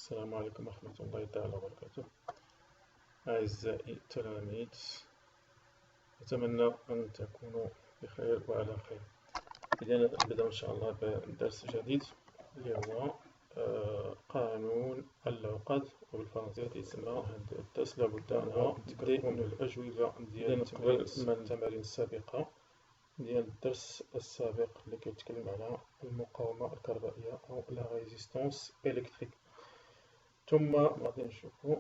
السلام عليكم ورحمة الله تعالى وبركاته. أعزائي التلاميذ، أتمنى أن تكونوا بخير وعلى خير. إذا نبدأ إن شاء الله بدرس جديد اللي هو قانون العقد، وبالفرنسية يسمى هذا الدرس لابد أن تكون من الأجوبة ديال التمارين السابقة ديال الدرس السابق اللي كيتكلم على المقاومة الكهربائية أو لا ريزيستانس إلكتريك. ثم غادي نشوفو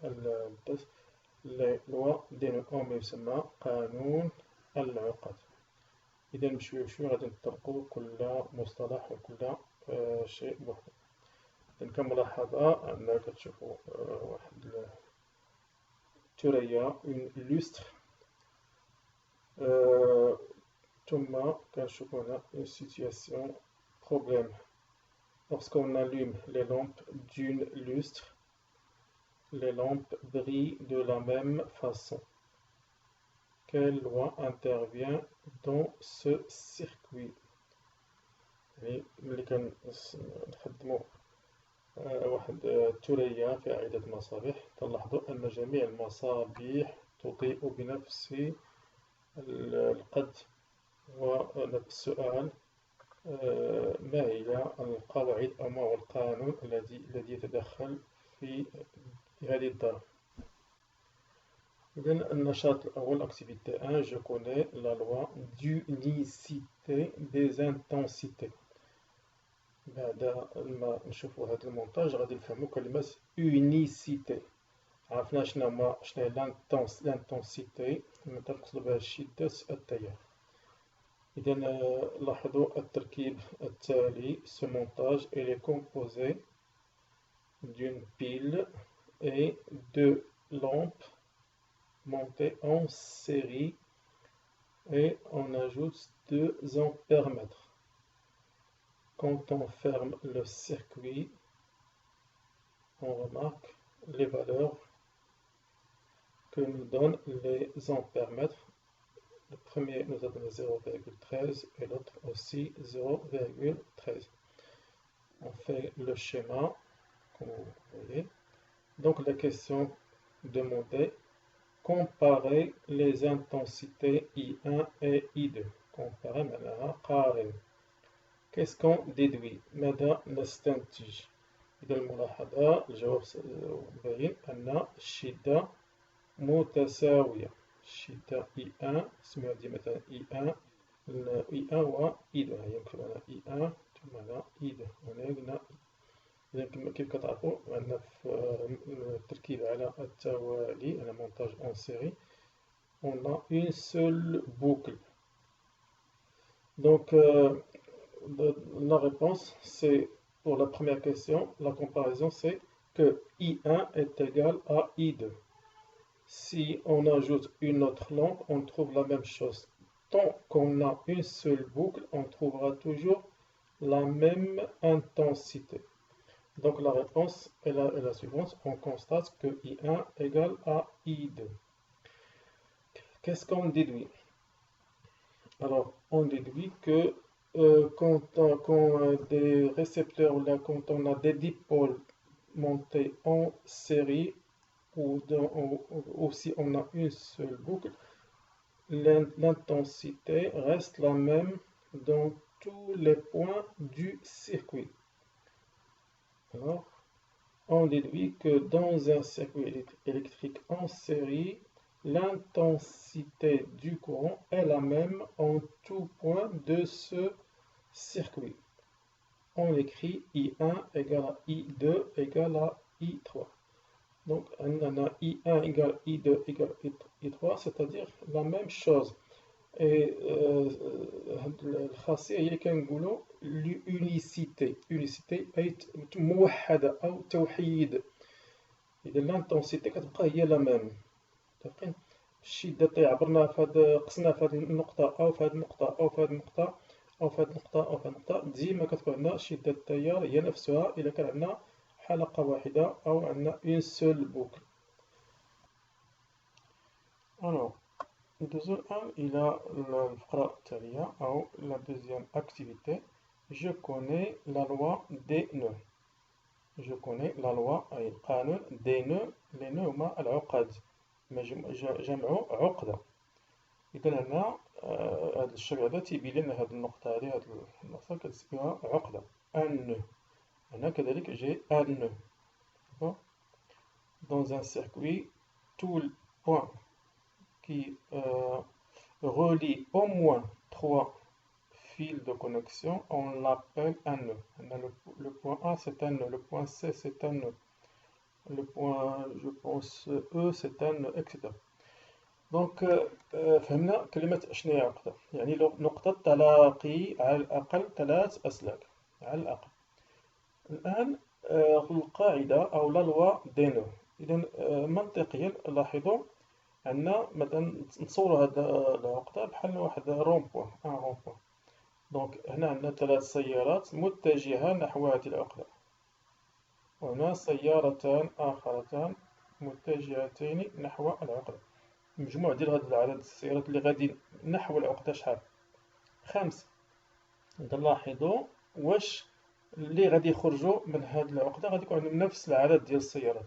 الدرس اللي هو ما يسمى قانون العقد. إذا بشوية بشوية غادي نطبقو كل مصطلح وكل شيء بوحدو. إذا كملاحظة عندنا كتشوفو واحد الثريا اون لوستر، ثم كنشوفو هنا اون سيتوياسيون بروبلème. Lorsqu'on allume les lampes d'une lustre, les lampes brillent de la même façon. Quelle loi intervient dans ce circuit? ملي كنخدمو واحد الثريا في عدة مصابيح تلاحظوا أن جميع المصابيح تضيء بنفس القد. والسؤال ما هي القواعد أو ما هو القانون الذي يتدخل في هذه الظرف؟ إذن النشاط الأول activité 1 je connais la loi d'unicité des intensités. بعد ما نشوفوا هذا المونتاج غادي نفهموا كلمة unicité. عرفنا شنو هي l'intensité، تنقصد بها شدة التيار. إذا لاحظوا التركيب التالي. Ce montage est composé d'une pile et deux lampes montées en série et on ajoute deux ampèremètres. Quand on ferme le circuit, on remarque les valeurs que nous donnent les ampèremètres. Le premier nous a donné 0,13 et l'autre aussi 0,13. On fait le schéma, comme vous voyez. Donc la question demandée, comparer les intensités I1 et I2. Comparer معناها قارن. Qu'est-ce qu'on déduit؟ ماذا نستنتج؟ إذا الملاحظة الجواب باين أن الشدة متساوية. الشدة I1 نسميها ديما مثلا I1 و I2. هي مكتوب هنا I1 ثم هنا I2 وهنا قلنا. إذا كيف كتعرفوا عندنا في التركيب على التوالي على مونتاج اون سيري on a une seule boucle. Donc la réponse c'est pour la première question, la comparaison c'est que I1 est égal à I2. Si on ajoute une autre lampe, on trouve la même chose. Tant qu'on a une seule boucle, on trouvera toujours la même intensité. Donc la réponse est la suivante. On constate que I1 égale à I2. Qu'est-ce qu'on déduit? Alors, on déduit que quand des récepteurs, là, quand on a des dipôles montés en série, ou si on a une seule boucle, l'intensité reste la même dans tous les points du circuit. Alors, on déduit que dans un circuit électrique en série, l'intensité du courant est la même en tout point de ce circuit. On écrit I1 égale à I2 égale à I3. Donc, on a I1 égale I2 égale I3, c'est-à-dire la même chose. Et الخاصية هي كنقولوا l'unicité. Unicité أي موحدة أو توحيد. إذا l'intensité كتبقى هي لا ميم. متفقين؟ الشدة عبرنا قسنا في هذه النقطة أو في هذه النقطة أو في هذه النقطة أو في هذه النقطة أو في هذه النقطة، ديما كتكون عندنا شدة التيار هي نفسها إذا كان عندنا حلقة واحدة أو عندنا une seule boucle. Alors, ندوزو الآن إلى الفقرة التالية أو la deuxième activité. Je connais la loi des nœuds. je connais la loi أي القانون des nœuds. les nœuds هما العقد جمع عقدة. إذا هنا هذا الشكل هذا تيبين لنا هذه النقطة هذه، هذه النقطة كتسميها عقدة ان nœud. هنا كذلك جي ان nœud. Dans un circuit, tout le point qui relie au moins trois fil de connexion, on l'appelle un nœud. Le point A c'est un nœud, le point C c'est un nœud, le point je pense E c'est un nœud, etc. دونك فهمنا كلمة شنو هي عقدة، يعني نقطة تلاقي على الأقل ثلاث أسلاك على الأقل. الآن القاعدة أو لا لوا دي نو. إذا منطقيا لاحظوا أن مثلا نتصوروا هاد العقدة بحال واحد رون بوان، ان رون بوان. دونك هنا عندنا ثلاث سيارات متجهة نحو هذه العقدة، وهنا سيارتان آخرتان متجهتين نحو العقدة. المجموع ديال هاد العدد السيارات اللي غادي نحو العقدة شحال؟ 5. إذا لاحظوا واش اللي غادي يخرجوا من هاد العقدة غادي يكون عندهم نفس العدد ديال السيارات.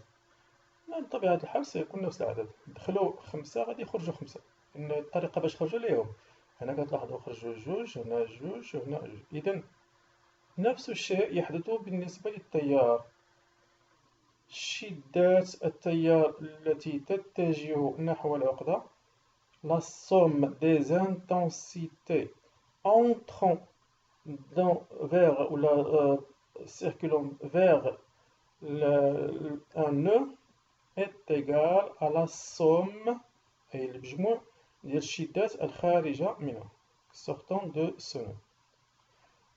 بطبيعة الحال سيكون نفس العدد، دخلوا 5 غادي يخرجوا 5. إن الطريقة باش خرجوا ليهم هنا كتلاحظوا خرجوا جوج، هنا جوج، وهنا جوج. إذا نفس الشيء يحدث بالنسبة للتيار. شدة التيار التي تتجه نحو العقدة، la somme des intensités entrant vers ou circulant vers un nœud est égale à la somme أي المجموع ديال الشدات الخارجة منه sortant de ce nœud.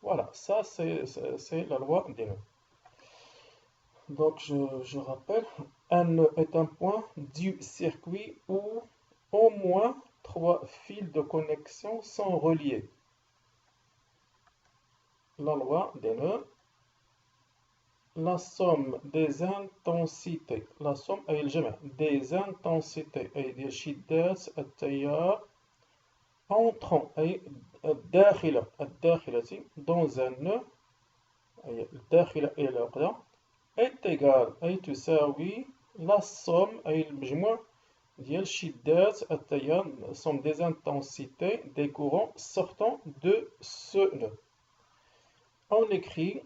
Voilà, ça c'est la loi des nœuds. Donc je rappelle, un nœud est un point du circuit où au moins 3 fils de connexion sont reliés. La loi des nœuds, la somme des intensités، la somme أي الجمع des intensités أي ديال شدات التيار entrant أي الداخلة dans un nœud أي الداخلة إلى العقدة est égal أي تساوي la somme أي المجموع ديال شدات التيار somme des intensités des courants sortant de ce nœud. On écrit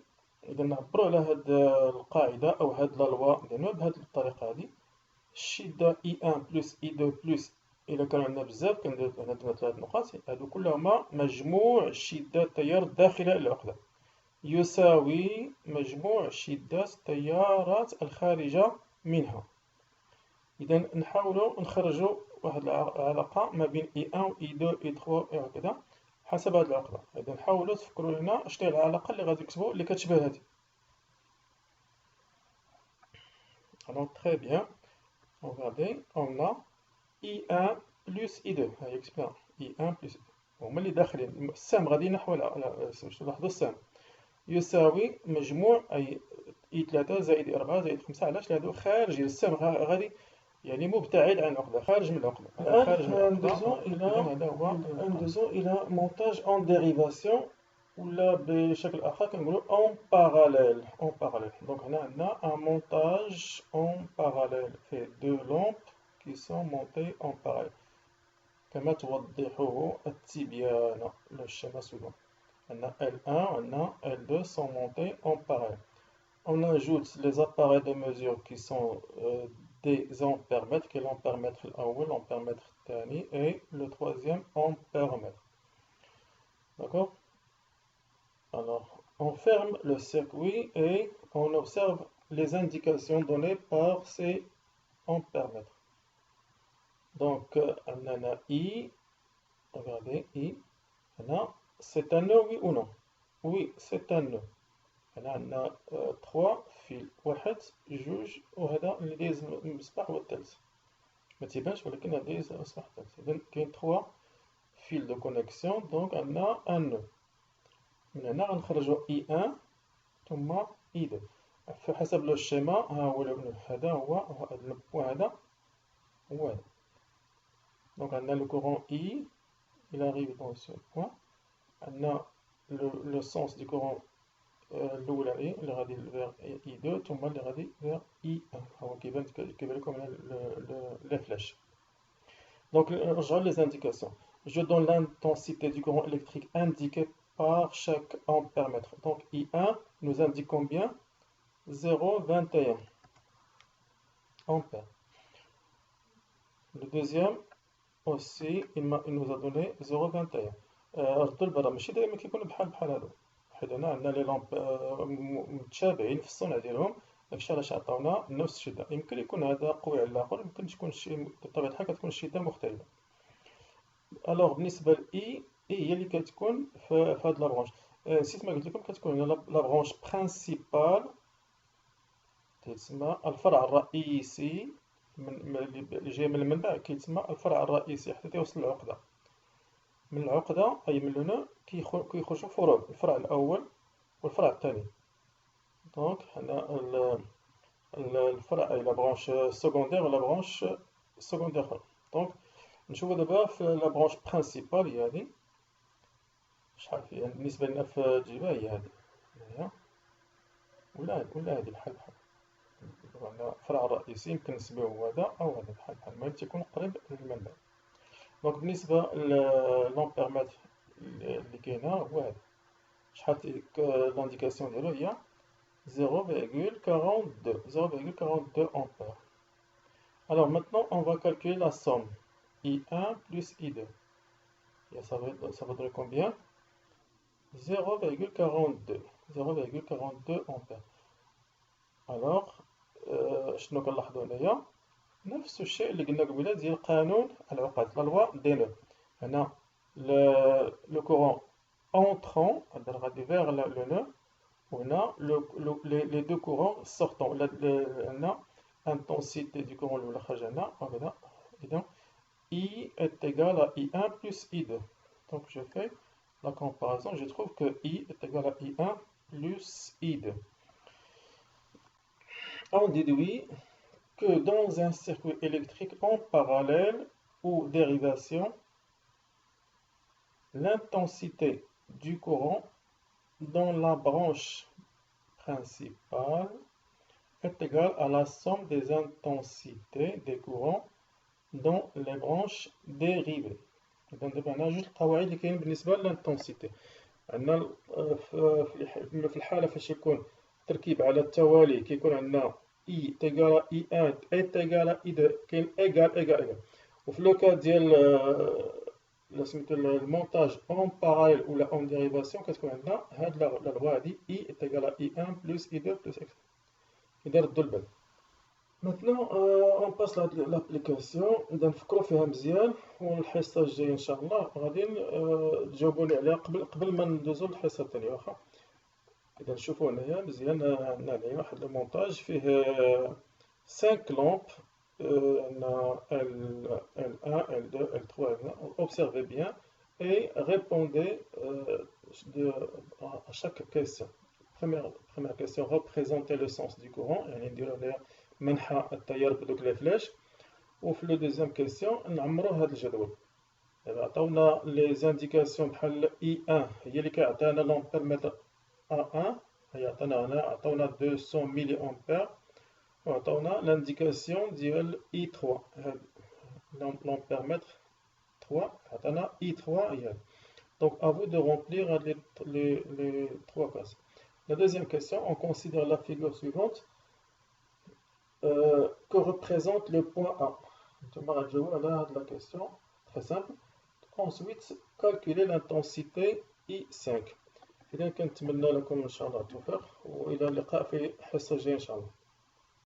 إذا نعبرو على هاد القاعدة أو هاد لا لوا دي نو بهاد الطريقة هادي. الشدة I1 بلس I2 بلس إلا كان عندنا بزاف كندير هنا درنا 3 نقاط، هادو كلهما مجموع شدات التيار الداخلة إلى العقدة يساوي مجموع شدات التيارات الخارجة منها. إذا نحاولوا نخرجوا واحد العلاقة ما بين I1 و I2 I3 وهكذا حسب هاد العقدة. إذا نحاولوا تفكروا لنا شنو هي العلاقة اللي غادي نكتبوا اللي كتشبه هادي. Alors très bien, regardez, on a I1 plus I2. هاهي كتبنا I1 plus I2 هما اللي داخلين. السهم غادي نحو لاحظوا السهم يساوي مجموع أي I3 زائد I4 زائد 5. علاش؟ لأنه خارجي السهم غادي يعني مبتعد عن العقدة، خارج من العقدة. الآن ندوزو إلى مونتاج أون ديريفاسيون ولا بشكل آخر كنقولو أون باراليل. دونك هنا عندنا ان مونتاج أون باراليل في دو لومب كي سون مونتي أون باراليل كما توضحه التبيان. لو الشيما سويفون عندنا L1 وعندنا L2 sont montés en parallèle. On ajoute les appareils de mesure qui sont des ampèremètres, qui est l'ampèremètre الأول, l'ampèremètre الثاني et le troisième ampèremètre. D'accord? Alors, on ferme le circuit et on observe les indications données par ces ampèremètres. Donc, on a I, regardez, I, c'est un nœud, oui ou non? Oui, c'est un nœud. هنا عندنا 3 فيل، واحد جوج وهذا اللي دايز المصباح هو الثالث، ما تيبانش ولكن هذا دايز المصباح الثالث. إذا كاين 3 فيل دو كونيكسيون. دونك عندنا ان نو. من هنا غنخرجو I1 ثم I2 فحسب لو الشيما. ها هو هذا هو هذا البوان، هذا هو هذا. دونك عندنا لو كورون I il arrive dans ce point. عندنا le sens du courant الأولاني اللي غادي فيغ إي 2 ثم اللي غادي فيغ إي 1. هو كيبان لكم لي فلاش. Donc, je les indications. Je donne l'intensité du courant électrique indiquée par chaque ampère-mètre. Donc, I1 nous indique combien? 0,21 ampères. Le deuxième aussi, il nous a donné 0,21. رد البرا ماشي دايما كيكونوا بحال هادو، حيت هنا عندنا لي لامب متشابهين في الصنع ديالهم، داكشي علاش عطاونا نفس الشدة. يمكن يكون هذا قوي على الآخر، يمكن تكون شي بطبيعة الحال كتكون الشدة مختلفة. الوغ بالنسبة لإي، إي هي اللي كتكون في هاد لابرونش. نسيت ما قلت لكم كتكون هنا لابرونش برينسيبال تيتسمى الفرع الرئيسي اللي جاي من المنبع كيتسمى الفرع الرئيسي حتى تيوصل للعقدة. من العقدة أي من هنا كيخرجوا فروع، الفرع الأول والفرع الثاني. دونك حنا الفرع أي لابرونش سكوندير ولا برونش سكوندير أخرى. دونك نشوفو دابا في لابرونش برينسيبال هي هادي، شحال فيها بالنسبة لنا في الجبهة هي هادي هنايا، ولا هادي بحال عندنا الفرع الرئيسي يمكن نسميوه هو هذا أو هذا بحال المهم تيكون قريب للمنبع. دونك بالنسبة للامبيرمتر اللي كاينة هو هذا، شحال لانديكاسيون ديالو هي 0,42 ampères. Alors maintenant on va calculer la somme I1 plus I2. Et ça va donner combien? 0,42 ampères. Alors شنو كنلاحظوا هنايا؟ نفس الشيء اللي قلنا قبيله ديال قانون العقد، لا لوا دي نو. هنا لو كورون اونترون غادي فيغ لو نو، وهنا لي دو كورون سورتون. هنا intensité du courant الأولى خرج هنا وهكذا. إذا I est égal à I1 plus I2. Donc je fais la comparaison, je trouve que I est égal à I1 plus I2. On déduit que dans un circuit électrique en parallèle ou dérivation, l'intensité du courant dans la branche principale est égale à la somme des intensités des courants dans les branches dérivées. إذا دابا هنا جوج القواعد اللي كاين بالنسبة للانتونسيتي. عندنا في الحالة فاش يكون تركيب على التوالي كيكون عندنا I تيغال I1 est égal à I2 كاين égal. وفي لو كا ديال سميتو المونتاج اون باراليل ولا اون ديريفاسيون كتكون عندنا هاد لا لوا هادي I est égal à I1 plus I2 plus X. إذا ردوا البال. Maintenant on passe l'application. إذا نفكروا فيها مزيان، والحصة الجاية إن شاء الله غادي تجاوبوني عليها قبل ما ندوزو للحصة الثانية واخا. إذا نشوفوا هنايا مزيان عندنا واحد المونتاج فيه 5 لامب، عندنا L1 L2 L3 هنا. Observez bien et répondez à chaque question. Première question, représenter le sens du courant، يعني نديرو هنايا منحى التيار بدوك لي فلاش. وفي لو دوزيام كيسيون نعمرو هاد الجدول. دابا عطاونا لي زانديكاسيون بحال I1 هي اللي كيعطينا لامبيرمتر A1، هي عطاونا 200 ملي امبير، وعطاونا لانديكاسيون ديال I3 هاد لامبيرمتر 3 عطانا I3 هي هاد. Donc à vous de remplir les 3 cases. La deuxième question, on considère la figure suivante. Que représente le point A? On va répondre à la question, très simple. Ensuite, calculer l'intensité I5. إذا كنتمنى لكم إن شاء الله التوفيق، وإلى اللقاء في الحصة الجاية إن شاء الله.